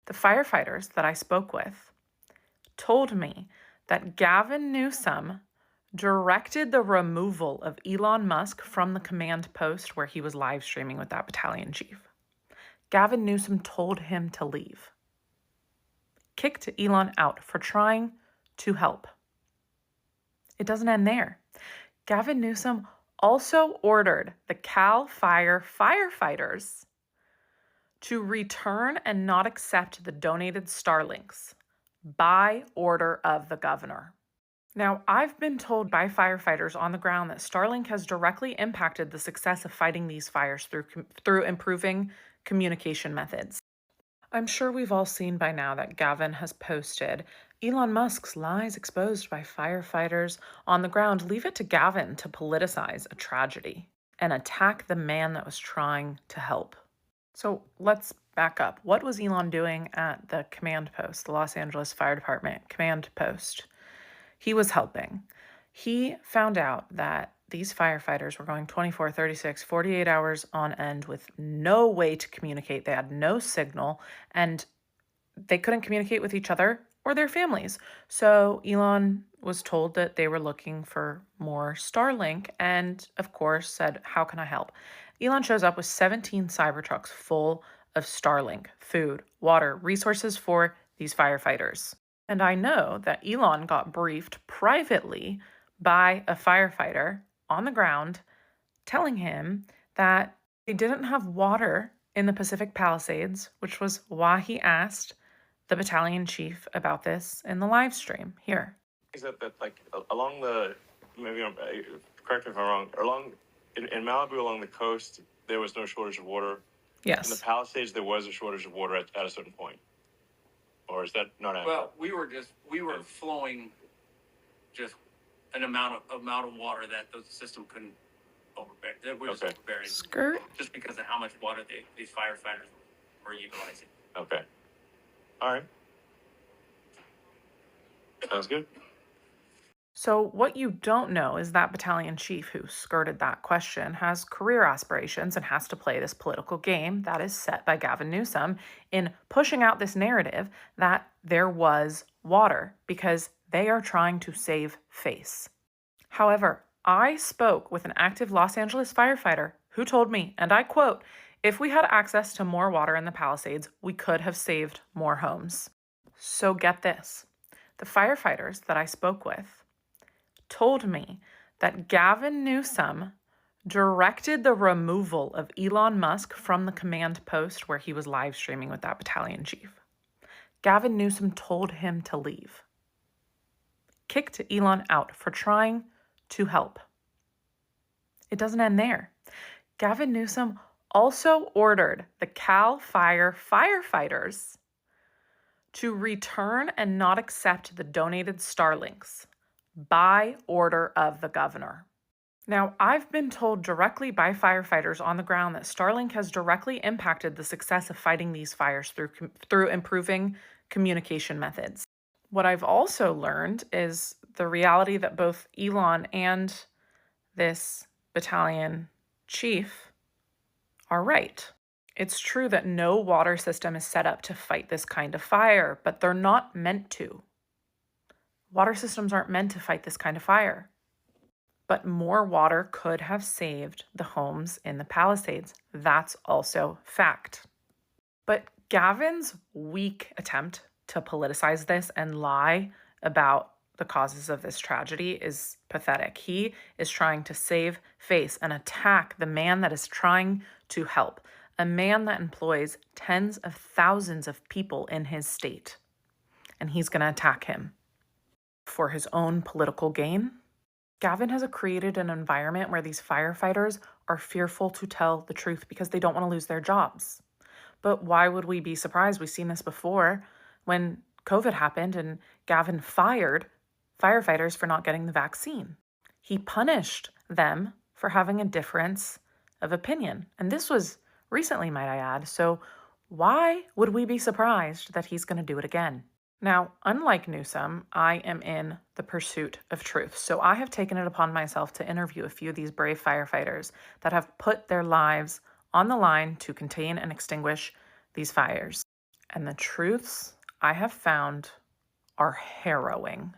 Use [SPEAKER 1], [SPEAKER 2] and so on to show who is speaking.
[SPEAKER 1] The firefighters that I spoke with told me that Gavin Newsom directed the removal of Elon Musk from the command post where he was live streaming with that battalion chief. Gavin Newsom told him to leave. Kicked Elon out for trying to help. It doesn't end there. Gavin Newsom also ordered the Cal Fire firefighters to return and not accept the donated Starlinks by order of the governor. Now, I've been told by firefighters on the ground that Starlink has directly impacted the success of fighting these fires through improving communication methods. I'm sure we've all seen by now that Gavin has posted Elon Musk's lies exposed by firefighters on the ground. Leave it to Gavin to politicize a tragedy and attack the man that was trying to help. So let's back up. What was Elon doing at the command post, the Los Angeles Fire Department command post? He was helping. He found out that these firefighters were going 24, 36, 48 hours on end with no way to communicate. They had no signal, and they couldn't communicate with each other or their families. So Elon was told that they were looking for more Starlink and, of course, said, how can I help? Elon shows up with 17 Cybertrucks full of Starlink, food, water, resources for these firefighters. And I know that Elon got briefed privately by a firefighter on the ground telling him that they didn't have water in the Pacific Palisades, which was why he asked the battalion chief about this in the live stream here.
[SPEAKER 2] Is that like along the, maybe correct me if I'm wrong, in Malibu along the coast, there was no shortage of water.
[SPEAKER 1] Yes.
[SPEAKER 2] In the Palisades, there was a shortage of water at a certain point. Or is that not accurate?
[SPEAKER 3] Well, we were flowing just an amount of water that the system couldn't overbear. That we're just overbearing.
[SPEAKER 1] Skirt.
[SPEAKER 3] Just because of how much water these firefighters were utilizing.
[SPEAKER 2] Okay. All right. Sounds good.
[SPEAKER 1] So what you don't know is that battalion chief who skirted that question has career aspirations and has to play this political game that is set by Gavin Newsom in pushing out this narrative that there was water because they are trying to save face. However, I spoke with an active Los Angeles firefighter who told me, and I quote, if we had access to more water in the Palisades, we could have saved more homes. So get this. The firefighters that I spoke with told me that Gavin Newsom directed the removal of Elon Musk from the command post where he was live streaming with that battalion chief. Gavin Newsom told him to leave. Kicked Elon out for trying to help. It doesn't end there. Gavin Newsom also ordered the Cal Fire firefighters to return and not accept the donated Starlinks by order of the governor. Now, I've been told directly by firefighters on the ground that Starlink has directly impacted the success of fighting these fires through improving communication methods. What I've also learned is the reality that both Elon and this battalion chief are right. It's true that no water system is set up to fight this kind of fire, but they're not meant to. Water systems aren't meant to fight this kind of fire. But more water could have saved the homes in the Palisades. That's also fact. But Gavin's weak attempt to politicize this and lie about the causes of this tragedy is pathetic. He is trying to save face and attack the man that is trying to help, a man that employs tens of thousands of people in his state. And he's going to attack him for his own political gain. Gavin has created an environment where these firefighters are fearful to tell the truth because they don't want to lose their jobs. But why would we be surprised? We've seen this before when COVID happened and Gavin fired firefighters for not getting the vaccine. He punished them for having a difference of opinion. And this was recently, might I add. So why would we be surprised that he's going to do it again? Now, unlike Newsom, I am in the pursuit of truth. So I have taken it upon myself to interview a few of these brave firefighters that have put their lives on the line to contain and extinguish these fires. And the truths I have found are harrowing.